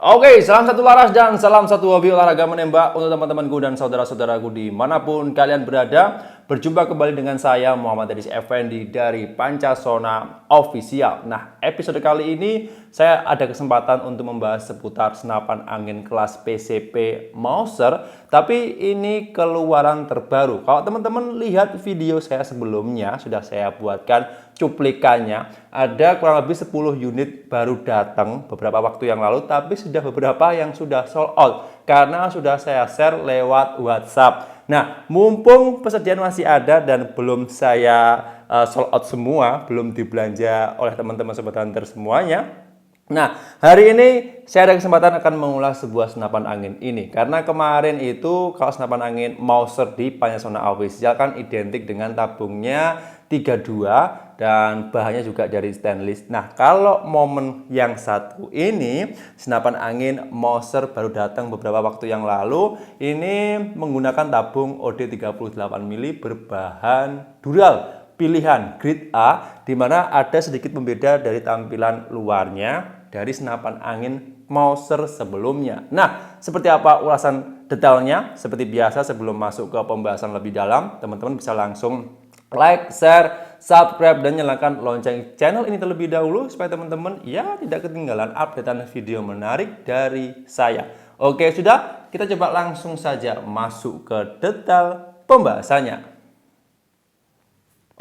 Oke, salam satu laras dan salam satu hobi olahraga menembak untuk teman-temanku dan saudara-saudaraku dimanapun kalian berada. Berjumpa kembali dengan saya Muhammad Dedis Effendi dari Pancasona Official. Nah, episode kali ini saya ada kesempatan untuk membahas seputar senapan angin kelas PCP Mauser. Tapi ini keluaran terbaru. Kalau teman-teman lihat video saya sebelumnya, sudah saya buatkan cuplikannya. Ada kurang lebih 10 unit baru datang beberapa waktu yang lalu, tapi sudah beberapa yang sudah sold out karena sudah saya share lewat WhatsApp. Nah, mumpung persediaan masih ada dan belum saya sold out semua, belum dibelanja oleh teman-teman Sobat Hunter semuanya. Nah, hari ini saya ada kesempatan akan mengulas sebuah senapan angin ini. Karena kemarin itu kalau senapan angin Mauser di Pancasona Official kan identik dengan tabungnya 32 dan bahannya juga dari stainless. Nah, kalau momen yang satu ini, senapan angin Mauser baru datang beberapa waktu yang lalu. Ini menggunakan tabung OD 38 mili berbahan dural pilihan grade A, di mana ada sedikit pembeda dari tampilan luarnya dari senapan angin Mauser sebelumnya. Nah, seperti apa ulasan detailnya? Seperti biasa sebelum masuk ke pembahasan lebih dalam, teman-teman bisa langsung like, share, subscribe, dan nyalakan lonceng channel ini terlebih dahulu supaya teman-teman ya tidak ketinggalan updatean video menarik dari saya. Oke, sudah, kita coba langsung saja masuk ke detail pembahasannya.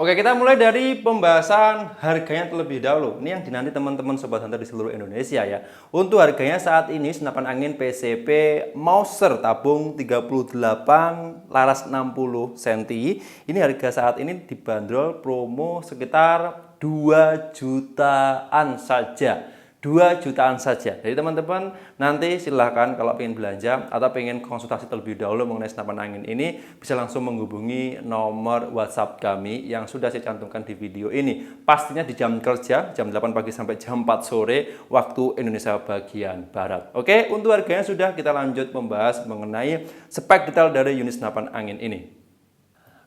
Oke, kita mulai dari pembahasan harganya terlebih dahulu. Ini yang dinanti teman-teman Sobat Hunter di seluruh Indonesia ya. Untuk harganya saat ini senapan angin PCP Mauser tabung 38 laras 60 cm. Ini harga saat ini dibanderol promo sekitar 2 jutaan saja. 2 jutaan saja. Jadi teman-teman nanti silahkan kalau pengen belanja atau pengen konsultasi terlebih dahulu mengenai senapan angin ini, bisa langsung menghubungi nomor WhatsApp kami yang sudah saya cantumkan di video ini. Pastinya di jam kerja, jam 8 pagi sampai jam 4 sore waktu Indonesia bagian Barat. Oke, untuk harganya sudah, kita lanjut membahas mengenai spek detail dari unit senapan angin ini.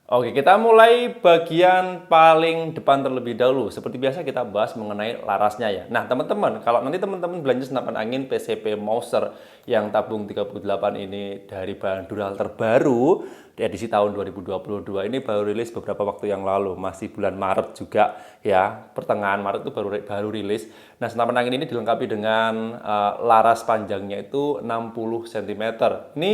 Oke, kita mulai bagian paling depan terlebih dahulu. Seperti biasa kita bahas mengenai larasnya ya. Nah, teman-teman, kalau nanti teman-teman belanja senapan angin PCP Mauser yang tabung 38 ini dari bahan dural terbaru, di edisi tahun 2022 ini baru rilis beberapa waktu yang lalu, masih bulan Maret juga ya, pertengahan Maret itu baru rilis. Nah, senapan angin ini dilengkapi dengan laras panjangnya itu 60 cm. Ini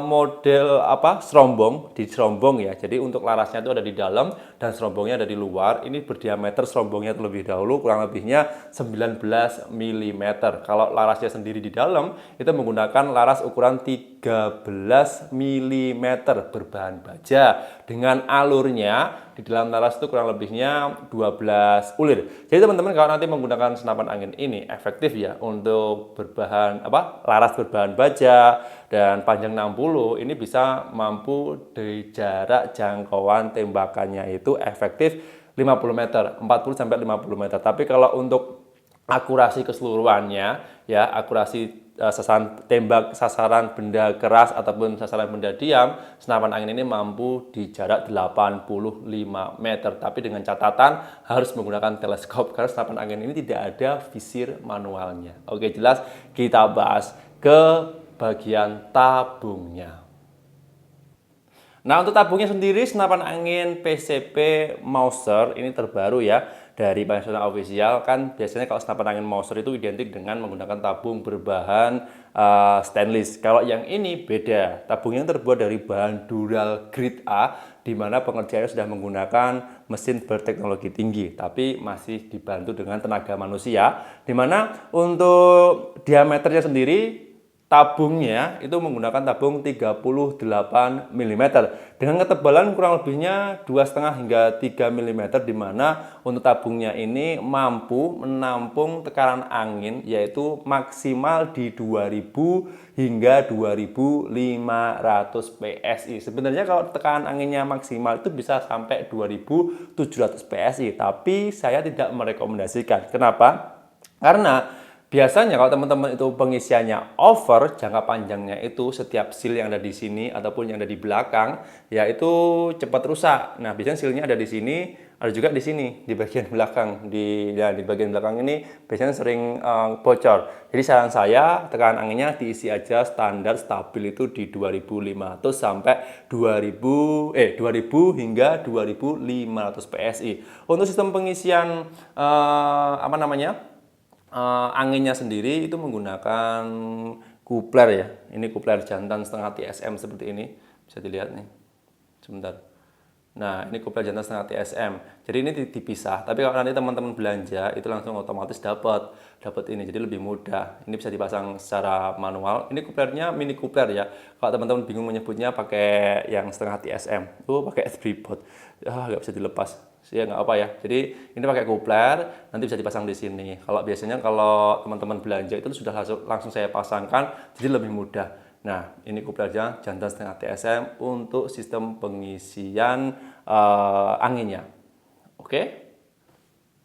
model apa? Serombong, di serombong ya. Jadi untuk larasnya itu ada di dalam dan serombongnya ada di luar. Ini berdiameter serombongnya terlebih dahulu kurang lebihnya 19 mm. Kalau larasnya sendiri di dalam itu menggunakan laras ukuran 13 mm berbahan baja dengan alurnya di dalam laras itu kurang lebihnya 12 ulir. Jadi teman-teman kalau nanti menggunakan senapan angin ini efektif ya untuk berbahan laras berbahan baja dan panjang 60, ini bisa mampu di jarak jangkauan tembakannya itu efektif 50 meter, 40 sampai 50 meter. Tapi kalau untuk akurasi keseluruhannya ya, akurasi sasaran tembak, sasaran benda keras ataupun sasaran benda diam, senapan angin ini mampu di jarak 85 meter. Tapi dengan catatan harus menggunakan teleskop karena senapan angin ini tidak ada visir manualnya. Oke, jelas. Kita bahas ke bagian tabungnya. Nah, untuk tabungnya sendiri senapan angin PCP Mauser ini terbaru ya dari Pancasona Official. Kan biasanya kalau senapan angin Mauser itu identik dengan menggunakan tabung berbahan stainless. Kalau yang ini beda, tabungnya terbuat dari bahan dural grade A, di mana pengerjaannya sudah menggunakan mesin berteknologi tinggi, tapi masih dibantu dengan tenaga manusia. Di mana untuk diameternya sendiri tabungnya itu menggunakan tabung 38 mm dengan ketebalan kurang lebihnya 2,5 hingga 3 mm, di mana untuk tabungnya ini mampu menampung tekanan angin yaitu maksimal di 2000 hingga 2500 PSI. Sebenarnya kalau tekanan anginnya maksimal itu bisa sampai 2700 PSI, tapi saya tidak merekomendasikan. Kenapa? Karena Biasanya kalau teman-teman itu pengisiannya over, jangka panjangnya itu setiap seal yang ada di sini ataupun yang ada di belakang, ya itu cepat rusak. Nah, biasanya sealnya ada di sini, ada juga di sini, di bagian belakang. Di bagian belakang ini biasanya sering bocor. Jadi saran saya, tekanan anginnya diisi aja standar stabil itu di 2500 sampai 2000 hingga 2500 PSI. Untuk sistem pengisian anginnya sendiri itu menggunakan kupler ya. Ini kupler jantan setengah TSM seperti ini. Bisa dilihat nih. Sebentar. Nah, ini kupler jantan setengah TSM. Jadi ini dipisah. Tapi kalau nanti teman-teman belanja itu langsung otomatis dapat ini. Jadi lebih mudah. Ini bisa dipasang secara manual. Ini kuplernya mini kupler ya. Kalau teman-teman bingung menyebutnya pakai yang setengah TSM. Pakai S-Freeport. Nggak bisa dilepas. Ya nggak apa ya. Jadi ini pakai kupler, nanti bisa dipasang di sini. Biasanya kalau teman-teman belanja itu sudah langsung saya pasangkan, jadi lebih mudah. Nah, ini kuplernya jantan setengah TSM untuk sistem pengisian anginnya. Oke.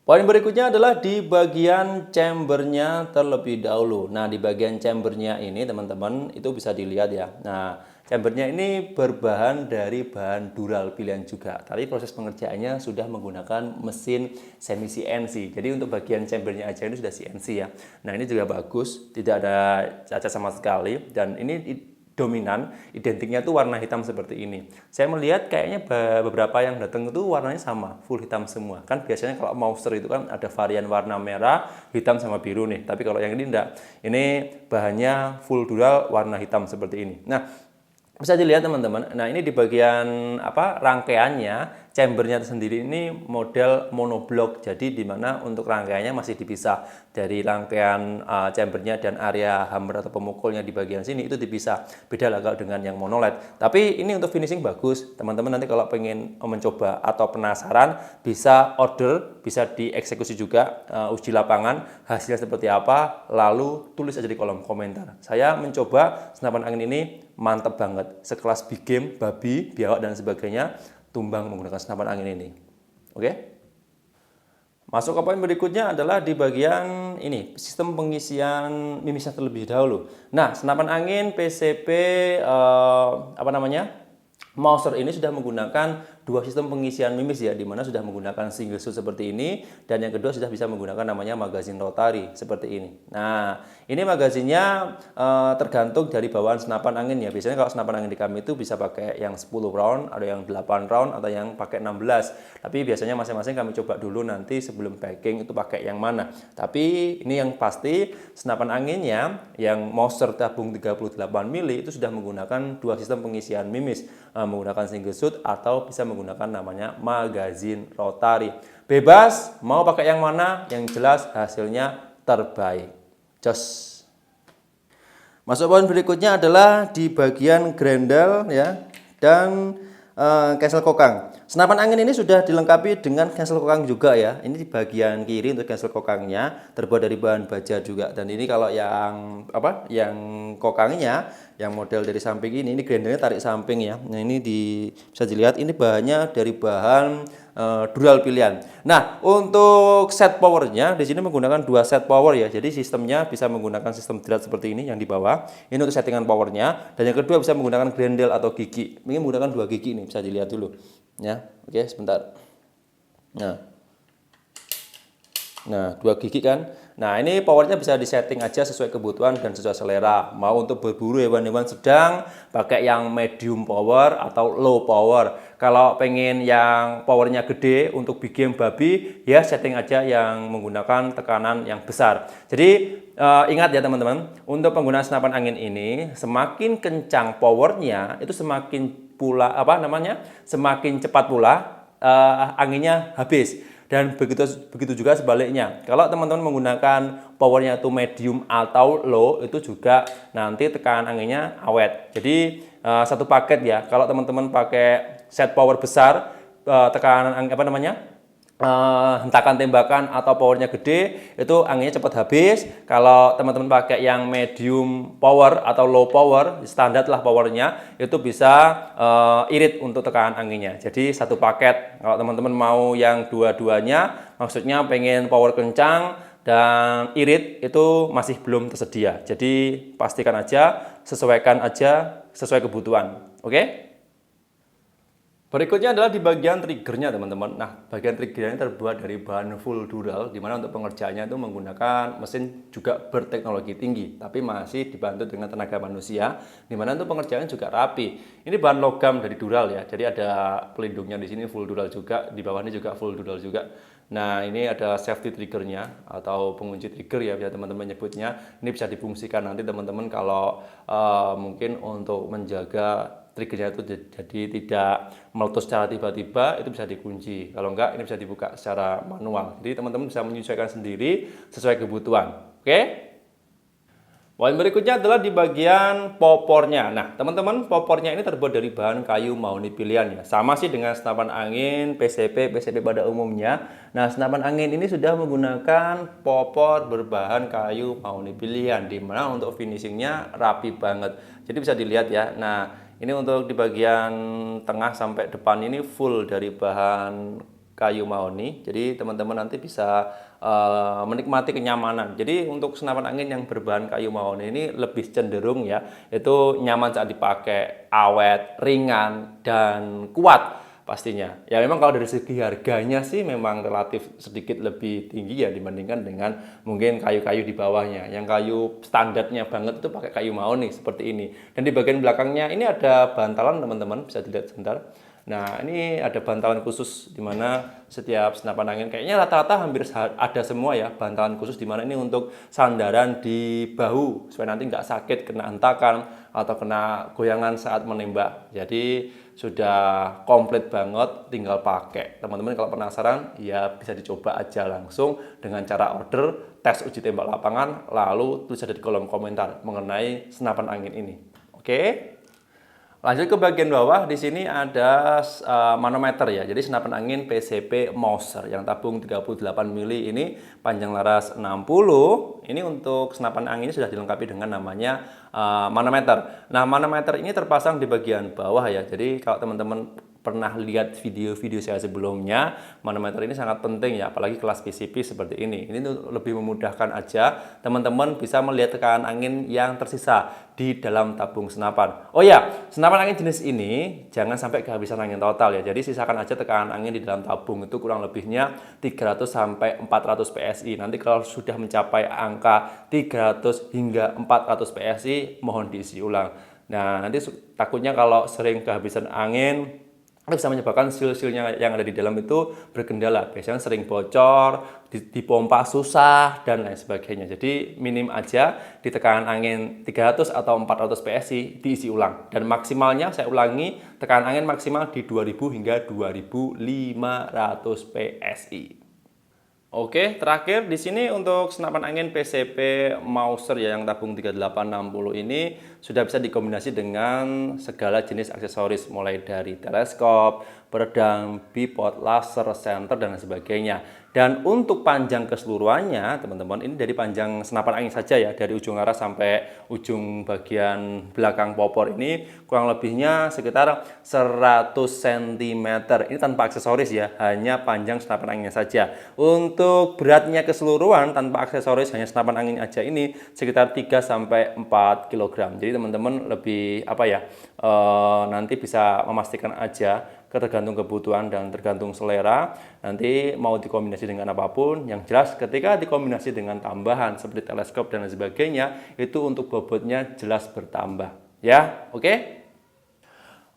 Poin berikutnya adalah di bagian chambernya terlebih dahulu. Nah, di bagian chambernya ini teman-teman itu bisa dilihat ya. Nah, chambernya ini berbahan dari bahan dural pilihan juga. Tapi proses pengerjaannya sudah menggunakan mesin semi CNC. Jadi untuk bagian chambernya aja ini sudah CNC ya. Nah, ini juga bagus, tidak ada cacat sama sekali. Dan ini dominan, identiknya tuh warna hitam seperti ini. Saya melihat kayaknya beberapa yang datang itu warnanya sama, full hitam semua. Kan biasanya kalau Mouser itu kan ada varian warna merah, hitam sama biru nih. Tapi kalau yang ini enggak. Ini bahannya full dural warna hitam seperti ini. Nah, bisa dilihat teman-teman. Nah, ini di bagian rangkaiannya, chambernya sendiri ini model monoblok. Jadi di mana untuk rangkaiannya masih dipisah dari rangkaian chambernya dan area hammer atau pemukulnya di bagian sini itu dipisah. Beda lah kalau dengan yang monoled. Tapi ini untuk finishing bagus. Teman-teman nanti kalau pengen mencoba atau penasaran bisa order, bisa dieksekusi juga, uji lapangan hasilnya seperti apa, lalu tulis aja di kolom komentar. Saya mencoba senapan angin ini mantap banget, sekelas big game, babi, biawak dan sebagainya tumbang menggunakan senapan angin ini. Oke? Masuk ke poin berikutnya adalah di bagian ini, sistem pengisian mimisnya terlebih dahulu. Nah, senapan angin PCP Mouser ini sudah menggunakan dua sistem pengisian mimis ya, di mana sudah menggunakan single shoot seperti ini, dan yang kedua sudah bisa menggunakan namanya magazin rotary seperti ini. Nah, ini magazinnya tergantung dari bawaan senapan angin ya. Biasanya kalau senapan angin di kami itu bisa pakai yang 10 round, ada yang 8 round, atau yang pakai 16. Tapi biasanya masing-masing kami coba dulu nanti sebelum packing itu pakai yang mana. Tapi ini yang pasti senapan anginnya yang Mouser tabung 38 mili itu sudah menggunakan dua sistem pengisian mimis, menggunakan single shoot atau bisa menggunakan namanya magazin rotary. Bebas mau pakai yang mana, yang jelas hasilnya terbaik. Jos. Masuk poin berikutnya adalah di bagian grendel ya dan cancel kokang. Senapan angin ini sudah dilengkapi dengan cancel kokang juga ya. Ini di bagian kiri untuk cancel kokangnya terbuat dari bahan baja juga. Dan ini kalau yang yang kokangnya yang model dari samping ini grendelnya tarik samping ya. Nah, ini bisa dilihat ini bahannya dari bahan dural pilihan. Nah, untuk set powernya di sini menggunakan dua set power ya. Jadi sistemnya bisa menggunakan sistem drat seperti ini yang di bawah. Ini untuk settingan powernya. Dan yang kedua bisa menggunakan grendel atau gigi. Ini menggunakan dua gigi nih, bisa dilihat dulu. Ya, oke, sebentar. Nah, dua gigi kan. Nah, ini powernya bisa disetting aja sesuai kebutuhan dan sesuai selera. Mau untuk berburu hewan-hewan sedang, pakai yang medium power atau low power. Kalau pengen yang powernya gede untuk big game babi, ya setting aja yang menggunakan tekanan yang besar. Jadi ingat ya teman-teman, untuk penggunaan senapan angin ini semakin kencang powernya itu semakin semakin cepat pula anginnya habis. Dan begitu juga sebaliknya. Kalau teman-teman menggunakan powernya itu medium atau low, itu juga nanti tekanan anginnya awet. Jadi satu paket ya. Kalau teman-teman pakai set power besar, tekanan hentakan tembakan atau powernya gede, itu anginnya cepat habis. Kalau teman-teman pakai yang medium power atau low power, standar lah powernya, itu bisa irit untuk tekanan anginnya. Jadi satu paket. Kalau teman-teman mau yang dua-duanya, maksudnya pengen power kencang, dan irit itu masih belum tersedia. Jadi pastikan aja, sesuaikan aja sesuai kebutuhan. Oke? Berikutnya adalah di bagian triggernya teman-teman. Nah, bagian triggernya terbuat dari bahan full dural, di mana untuk pengerjaannya itu menggunakan mesin juga berteknologi tinggi, tapi masih dibantu dengan tenaga manusia, di mana untuk pengerjaan juga rapi. Ini bahan logam dari dural ya, jadi ada pelindungnya di sini full dural juga, di bawah ini juga full dural juga. Nah, ini ada safety triggernya atau pengunci trigger ya, biar teman-teman nyebutnya. Ini bisa difungsikan nanti teman-teman kalau mungkin untuk menjaga triggernya itu jadi tidak meletus secara tiba-tiba, itu bisa dikunci. Kalau enggak, ini bisa dibuka secara manual. Jadi teman-teman bisa menyesuaikan sendiri sesuai kebutuhan. Oke? Poin berikutnya adalah di bagian popornya. Nah, teman-teman, popornya ini terbuat dari bahan kayu mahoni pilihan ya. Sama sih dengan senapan angin PCP pada umumnya. Nah, senapan angin ini sudah menggunakan popor berbahan kayu mahoni pilihan, di mana untuk finishingnya rapi banget. Jadi bisa dilihat ya. Nah, ini untuk di bagian tengah sampai depan ini full dari bahan kayu mahoni. Jadi teman-teman nanti bisa menikmati kenyamanan. Jadi untuk senapan angin yang berbahan kayu mahoni ini lebih cenderung ya, itu nyaman saat dipakai, awet, ringan, dan kuat pastinya. Ya memang kalau dari segi harganya sih memang relatif sedikit lebih tinggi ya dibandingkan dengan mungkin kayu-kayu di bawahnya. Yang kayu standarnya banget itu pakai kayu mahoni seperti ini. Dan di bagian belakangnya ini ada bantalan teman-teman, bisa dilihat sebentar. Nah, ini ada bantalan khusus di mana setiap senapan angin kayaknya rata-rata hampir ada semua ya bantalan khusus, di mana ini untuk sandaran di bahu supaya nanti nggak sakit kena hentakan atau kena goyangan saat menembak. Jadi sudah komplit banget, tinggal pakai. Teman-teman kalau penasaran ya bisa dicoba aja langsung dengan cara order, tes uji tembak lapangan, lalu tulis ada di kolom komentar mengenai senapan angin ini. Oke? Lanjut ke bagian bawah, di sini ada manometer ya. Jadi senapan angin PCP Mauser yang tabung 38 mili ini panjang laras 60. Ini untuk senapan angin ini sudah dilengkapi dengan namanya manometer. Nah, manometer ini terpasang di bagian bawah ya. Jadi kalau teman-teman pernah lihat video-video saya sebelumnya, manometer ini sangat penting ya, apalagi kelas PCP seperti ini. Ini tuh lebih memudahkan aja, teman-teman bisa melihat tekanan angin yang tersisa di dalam tabung senapan. Oh ya, senapan angin jenis ini jangan sampai kehabisan angin total ya. Jadi sisakan aja tekanan angin di dalam tabung itu kurang lebihnya 300 sampai 400 PSI. Nanti kalau sudah mencapai angka 300 hingga 400 PSI, mohon diisi ulang. Nah, nanti takutnya kalau sering kehabisan angin bisa menyebabkan seal-sealnya yang ada di dalam itu berkendala. Biasanya sering bocor, dipompa susah, dan lain sebagainya. Jadi minim aja di tekanan angin 300 atau 400 PSI diisi ulang. Dan maksimalnya, saya ulangi, tekanan angin maksimal di 2000 hingga 2500 PSI. Oke, terakhir di sini untuk senapan angin PCP Mauser ya yang tabung 3860 ini sudah bisa dikombinasi dengan segala jenis aksesoris mulai dari teleskop, peredam, bipod, laser, senter, dan sebagainya. Dan untuk panjang keseluruhannya, teman-teman, ini dari panjang senapan angin saja ya, dari ujung arah sampai ujung bagian belakang popor ini kurang lebihnya sekitar 100 cm. Ini tanpa aksesoris ya, hanya panjang senapan anginnya saja. Untuk beratnya keseluruhan tanpa aksesoris hanya senapan angin aja ini sekitar 3 sampai 4 kg. Jadi teman-teman lebih nanti bisa memastikan aja, tergantung kebutuhan dan tergantung selera, nanti mau dikombinasi dengan apapun. Yang jelas ketika dikombinasi dengan tambahan seperti teleskop dan lain sebagainya, itu untuk bobotnya jelas bertambah ya. Oke?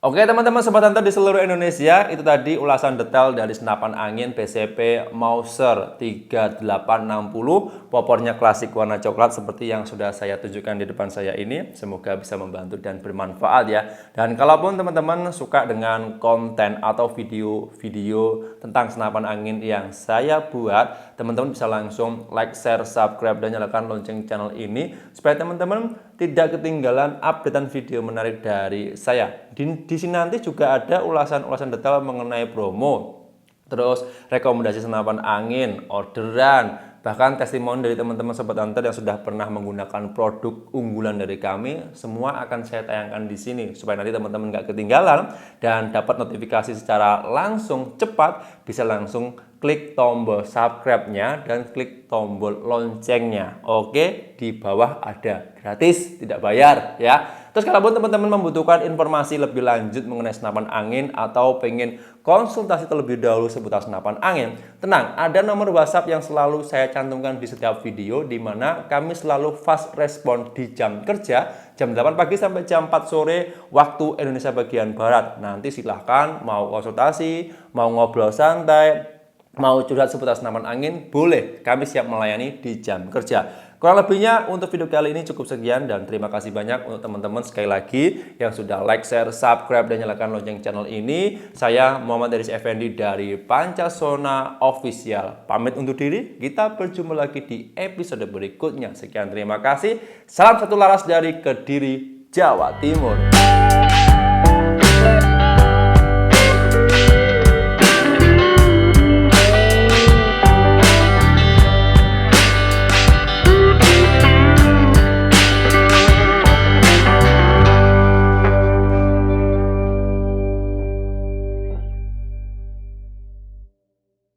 Oke teman-teman sobat hunter di seluruh Indonesia, itu tadi ulasan detail dari senapan angin PCP Mauser 3860, popornya klasik warna coklat seperti yang sudah saya tunjukkan di depan saya ini. Semoga bisa membantu dan bermanfaat ya. Dan kalaupun teman-teman suka dengan konten atau video-video tentang senapan angin yang saya buat, teman-teman bisa langsung like, share, subscribe, dan nyalakan lonceng channel ini supaya teman-teman tidak ketinggalan updatean video menarik dari saya. Di sini nanti juga ada ulasan-ulasan detail mengenai promo, terus rekomendasi senapan angin, orderan, bahkan testimoni dari teman-teman sobat hunter yang sudah pernah menggunakan produk unggulan dari kami. Semua akan saya tayangkan di sini supaya nanti teman-teman nggak ketinggalan dan dapat notifikasi secara langsung cepat, bisa langsung klik klik tombol subscribe-nya dan klik tombol loncengnya. Oke, di bawah ada, gratis, tidak bayar ya. Terus kalau teman-teman membutuhkan informasi lebih lanjut mengenai senapan angin atau pengen konsultasi terlebih dahulu seputar senapan angin, tenang, ada nomor WhatsApp yang selalu saya cantumkan di setiap video, di mana kami selalu fast respon di jam kerja, jam 8 pagi sampai jam 4 sore waktu Indonesia bagian Barat. Nanti silahkan mau konsultasi, mau ngobrol santai, mau curhat seputar senapan angin, boleh. Kami siap melayani di jam kerja. Kurang lebihnya untuk video kali ini cukup sekian, dan terima kasih banyak untuk teman-teman sekali lagi yang sudah like, share, subscribe, dan nyalakan lonceng channel ini. Saya Muhammad Deris Effendi dari Pancasona Official. Pamit undur diri, kita berjumpa lagi di episode berikutnya. Sekian, terima kasih. Salam satu laras dari Kediri, Jawa Timur.